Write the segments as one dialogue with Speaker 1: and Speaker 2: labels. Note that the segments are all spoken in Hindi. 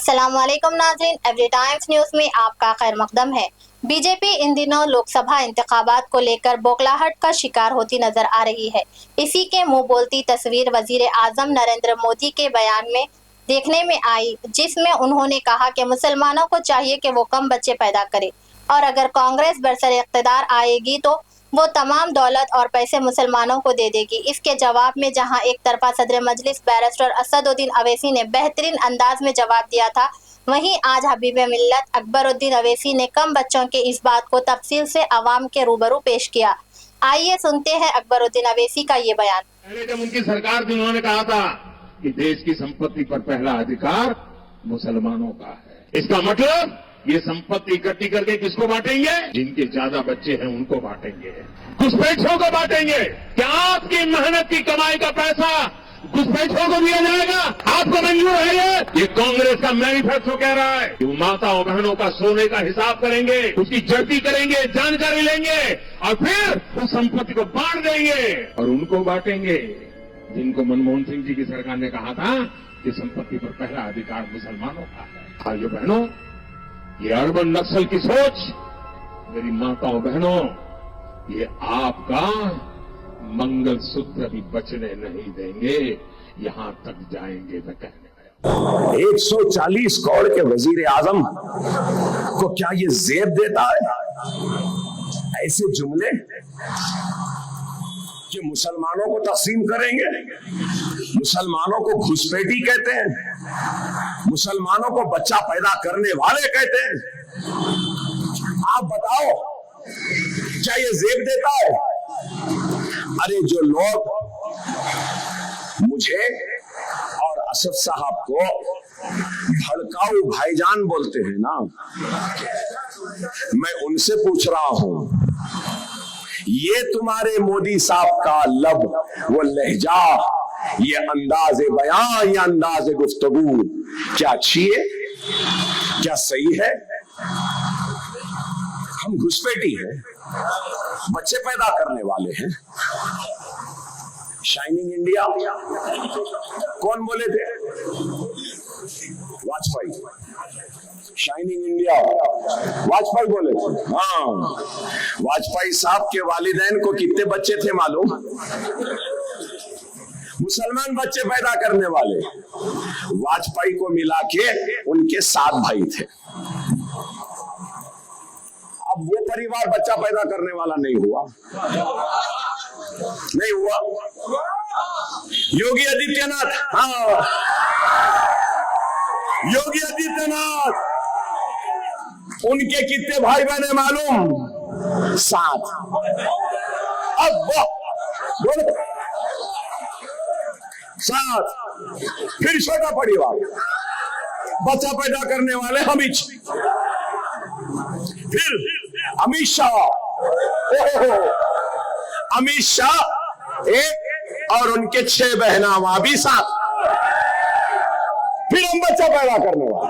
Speaker 1: अस्सलामुअलैकुम नाज़रीन, एवरी टाइम्स न्यूज में आपका खैर मकदम है। बीजेपी इन दिनों लोकसभा इंतखाबात को लेकर बौखलाहट का शिकार होती नजर आ रही है। इसी के मुंह बोलती तस्वीर वजीर आजम नरेंद्र मोदी के बयान में देखने में आई, जिसमें उन्होंने कहा कि मुसलमानों को चाहिए कि वो कम बच्चे पैदा करे और अगर कांग्रेस बरसर इख्तिदार आएगी तो वो तमाम दौलत और पैसे मुसलमानों को दे देगी। इसके जवाब में जहां एक तरफा सदर मजलिस बैरिस्टर असदुद्दीन अवैसी ने बेहतरीन अंदाज में जवाब दिया था, वहीं आज हबीब मिल्लत अकबरुद्दीन अवैसी ने कम बच्चों के इस बात को तफसील से अवाम के रूबरू पेश किया। आइए सुनते हैं अकबरुद्दीन अवैसी का ये बयान।
Speaker 2: पहले जब उनकी सरकार थी उन्होंने कहा था कि देश की संपत्ति पर पहला अधिकार मुसलमानों का है। इसका मतलब ये संपत्ति इकट्ठी करके किसको बांटेंगे? जिनके ज्यादा बच्चे हैं उनको बांटेंगे, घुसपैठियों को बांटेंगे। क्या आपकी मेहनत की कमाई का पैसा घुसपैठियों को दिया जाएगा? आपको मंजूर है ये कांग्रेस का मैनिफेस्टो कह रहा है कि वो माताओं बहनों का सोने का हिसाब करेंगे, उसकी जड़ती करेंगे, जानकारी लेंगे और फिर उस संपत्ति को बांट देंगे और उनको बांटेंगे जिनको मनमोहन सिंह जी की सरकार ने कहा था कि संपत्ति पर पहला अधिकार मुसलमानों का है। भाइयों बहनों, ये अर्बन नक्सल की सोच मेरी माताओं बहनों, ये आपका मंगलसूत्र भी बचने नहीं देंगे, यहां तक जाएंगे मैं कहने आया।
Speaker 3: 140 करोड़ के वजीर आजम को क्या ये जेब देता है? ऐसे जुमले कि मुसलमानों को तकसीम करेंगे, मुसलमानों को घुसपैठी कहते हैं, मुसलमानों को बच्चा पैदा करने वाले कहते हैं। आप बताओ, क्या ये जेब देता है? अरे जो लोग मुझे और असद साहब को भड़काऊ भाईजान बोलते हैं ना, मैं उनसे पूछ रहा हूं, ये तुम्हारे मोदी साहब का लब, वो लहजा, ये अंदाज़े बयान, ये अंदाज़े गुफ्तगू क्या अच्छी है? क्या सही है? हम घुसपैठी हैं, बच्चे पैदा करने वाले हैं। शाइनिंग इंडिया कौन बोले थे? वाजपेयी। शाइनिंग इंडिया वाजपेयी बोले थे। हाँ, वाजपेयी साहब के वालिदैन को कितने बच्चे थे मालूम? मुसलमान बच्चे पैदा करने वाले वाजपेयी को मिला के उनके 7 भाई थे। अब वो परिवार बच्चा पैदा करने वाला नहीं हुआ, नहीं हुआ। योगी आदित्यनाथ, हाँ, योगी आदित्यनाथ, उनके कितने भाई बहन है मालूम? 7। अब बोलो 7। फिर छोटा परिवार, बच्चा पैदा करने वाले फिर अमित शाह, अमित शाह 1 और उनके 6 बहना, वहां भी 7। फिर हम बच्चा पैदा करने वाले।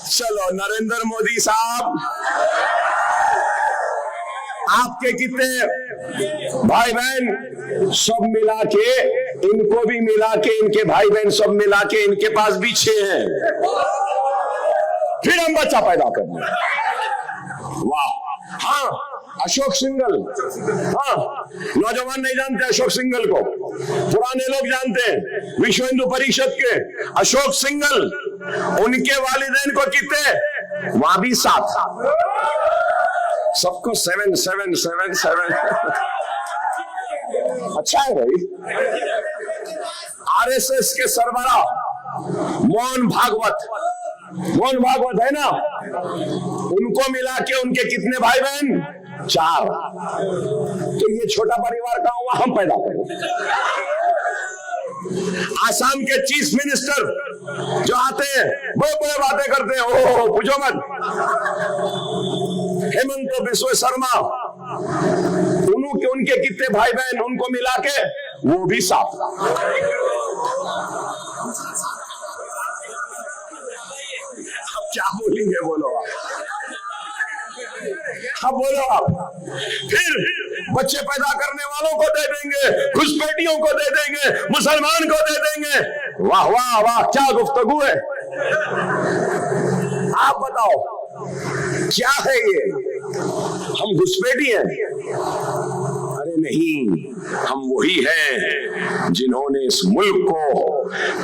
Speaker 3: चलो नरेंद्र मोदी साहब, आपके कितने भाई बहन? सब मिला के, इनको भी मिला के, इनके भाई बहन सब मिला के इनके पास भी 6 हैं। फिर हम बच्चा पैदा करने। वाह। हाँ, अशोक सिंघल, हाँ, नौजवान नहीं जानते अशोक सिंघल को, पुराने लोग जानते हैं, विश्व हिंदू परिषद के अशोक सिंघल, उनके वालिदैन को कितने? वहां भी 7। सबको 7 7 7 7। अच्छा है भाई। आरएसएस के सरबराह मोहन भागवत है ना, उनको मिला के उनके कितने भाई बहन? 4। तो ये छोटा परिवार कहां हुआ? हम पैदा करें। आसाम के चीफ मिनिस्टर जो आते हैं, बड़े बातें करते हैं, ओह पूछो मत। हेमंत बिस्व शर्मा, उनके कितने भाई बहन? उनको मिला के वो भी 7। अब क्या बोलेंगे? बोलो अब बोलो आप। फिर बच्चे पैदा करने वालों को दे देंगे, घुसपैठियों को दे देंगे, मुसलमान को दे देंगे। वाह वाह वाह, क्या गुफ्तगू है। आप बताओ क्या है ये? हम घुसपैठी हैं? अरे नहीं, हम वही हैं जिन्होंने इस मुल्क को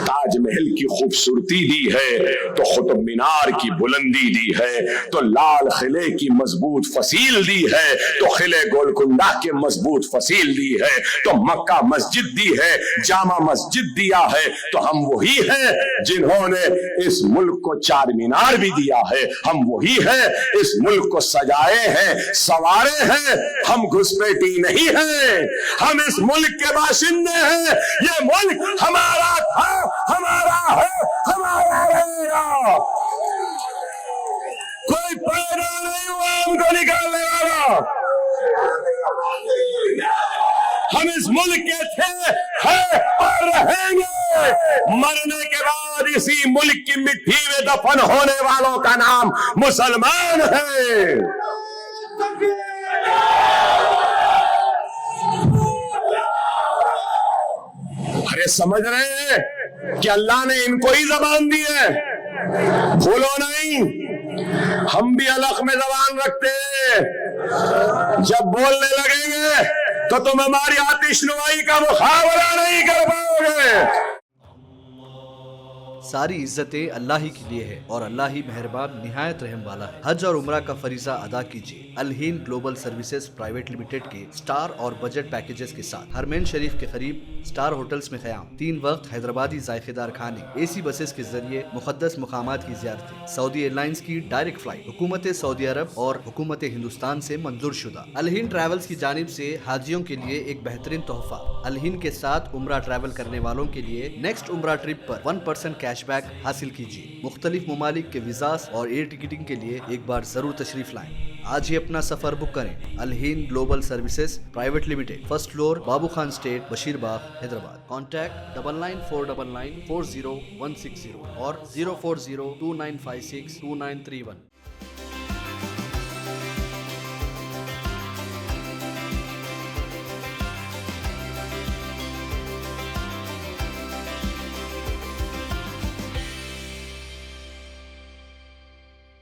Speaker 3: ताजमहल की खूबसूरती दी है, तो कुतुब मीनार की बुलंदी दी है, तो लाल किले की मजबूत फसील दी है, तो किले गोलकुंडा के मजबूत फसील दी है, तो मक्का मस्जिद दी है, जामा मस्जिद दिया है। तो हम वही हैं जिन्होंने इस मुल्क को चार मीनार भी दिया है। हम वही हैं इस मुल्क को सजाए हैं, संवारे हैं। हम घुसपैठी नहीं हैं, हम इस मुल्क के बाशिंदे हैं। ये मुल्क हमारा था, हमारा है, हमारा रहेगा। कोई पैदा नहीं हुआ हमको निकालने वाला। हम इस मुल्क के थे, हैं और रहेंगे। मरने के बाद इसी मुल्क की मिट्टी में दफन होने वालों का नाम मुसलमान है। अरे समझ रहे हैं कि अल्लाह ने इनको ही जबान दी है, भूलो नहीं। हम भी अलग में जबान रखते हैं। जब बोलने लगेंगे तो तुम हमारी आतिशनुमाई का मुकाबला नहीं कर पाओगे।
Speaker 4: सारी इज्जतें अल्लाह ही के लिए है और अल्लाह ही मेहरबान निहायत रहम वाला है। हज और उम्रा का फरीजा अदा कीजिए Al Hind Global Services Private Limited के स्टार और बजट पैकेजेस के साथ। हरमैन शरीफ के करीब स्टार होटल्स में क़याम, 3 वक्त हैदराबादी जायकेदार खाने, एसी बसेस के जरिए मुकद्दस मुकामात की ज़ियारतें, सऊदी एयरलाइंस की डायरेक्ट फ्लाइट, हुकूमत सऊदी अरब और हुकूमत हिंदुस्तान से मंजूर शुदा। अल हिंद ट्रैवल्स की जानिब से हाजियों के लिए एक बेहतरीन तोहफा। अल हिंद के साथ उम्रा ट्रैवल करने वालों के लिए नेक्स्ट उम्रा ट्रिप पर 1% कैशबैक हासिल कीजिए। मुख्तलिफ ममालिक के वीज़ास और एयर टिकटिंग के लिए एक बार जरूर तशरीफ लाएं। आज ही अपना सफर बुक करें। Al Hind Global Services Private Limited, first floor, Babu Khan Estate, Basheerbagh, Hyderabad. Contact 9949940160 और 04029562931।